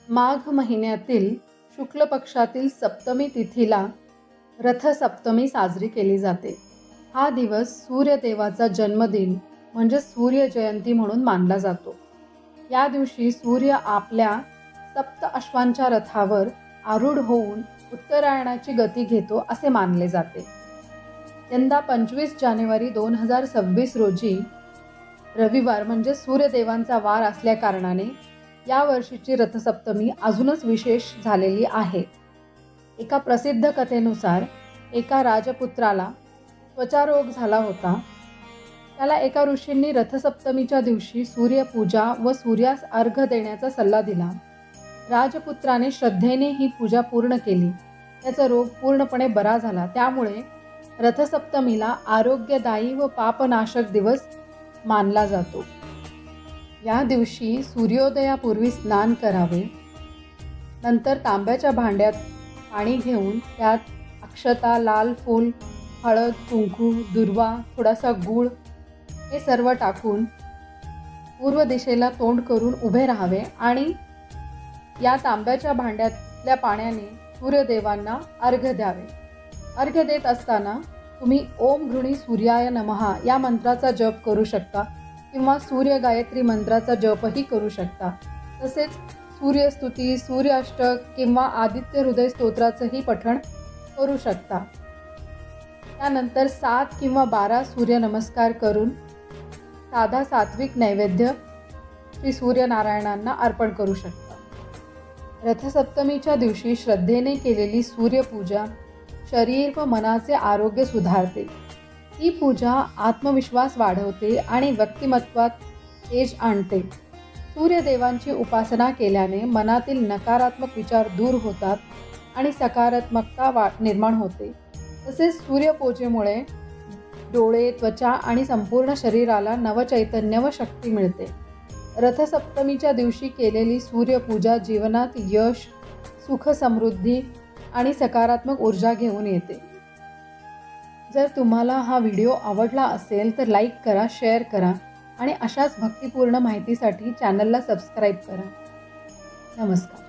माघ महिन्यातील शुक्ल पक्षातील सप्तमी तिथीला रथसप्तमी साजरी केली जाते. हा दिवस सूर्यदेवाचा जन्मदिन म्हणजे सूर्य जयंती म्हणून मानला जातो. या दिवशी सूर्य आपल्या सप्त अश्वांच्या रथावर आरूढ होऊन उत्तरायणाची गती घेतो असे मानले जाते. यंदा 25 जानेवारी 2026 रोजी रविवार म्हणजे सूर्यदेवांचा वार असल्या कारणाने या वर्षीची रथसप्तमी अजूनच विशेष झालेली आहे. एका प्रसिद्ध कथेनुसार एका राजपुत्राला त्वचारोग झाला होता. त्याला एका ऋषींनी रथसप्तमीच्या दिवशी सूर्यपूजा व सूर्यास अर्घ्य देण्याचा सल्ला दिला. राजपुत्राने श्रद्धेने ही पूजा पूर्ण केली. त्याचा रोग पूर्णपणे बरा झाला. त्यामुळे रथसप्तमीला आरोग्यदायी व पापनाशक दिवस मानला जातो. या दिवशी सूर्योदयापूर्वी स्नान करावे. नंतर तांब्याच्या भांड्यात पाणी घेऊन त्यात अक्षता, लाल फूल, हळद, कुंकू, दुर्वा, थोडासा गूळ हे सर्व टाकून पूर्व दिशेला तोंड करून उभे राहावे आणि या तांब्याच्या भांड्यातल्या पाण्याने सूर्यदेवांना अर्घ्य द्यावे. अर्घ्य देत असताना तुम्ही ओम घृणी सूर्याय नमः या मंत्राचा जप करू शकता किंवा सूर्य गायत्री मंत्राचा जपही करू शकता. तसेच सूर्यस्तुती, सूर्याष्टक किंवा आदित्य हृदय स्तोत्राचंही पठण करू शकता. त्यानंतर 7 किंवा 12 सूर्यनमस्कार करून साधा सात्विक नैवेद्य श्री सूर्यनारायणांना अर्पण करू शकता. रथसप्तमीच्या दिवशी श्रद्धेने केलेली सूर्यपूजा शरीर व मनाचे आरोग्य सुधारते. ही पूजा आत्मविश्वास वाढवते आणि व्यक्तिमत्वात तेज आणते. सूर्यदेवांची उपासना केल्याने मनातील नकारात्मक विचार दूर होतात आणि सकारात्मकता निर्माण होते. तसेच सूर्यपूजेमुळे डोळे, त्वचा आणि संपूर्ण शरीराला नवचैतन्य व शक्ती मिळते. रथसप्तमीच्या दिवशी केलेली सूर्यपूजा जीवनात यश, सुख, समृद्धी आणि सकारात्मक ऊर्जा घेऊन येते. जर तुम्हाला हा व्हिडिओ आवडला असेल तर लाईक करा, शेअर करा आणि अशाच भक्तिपूर्ण माहितीसाठी चॅनलला सबस्क्राईब करा. नमस्कार.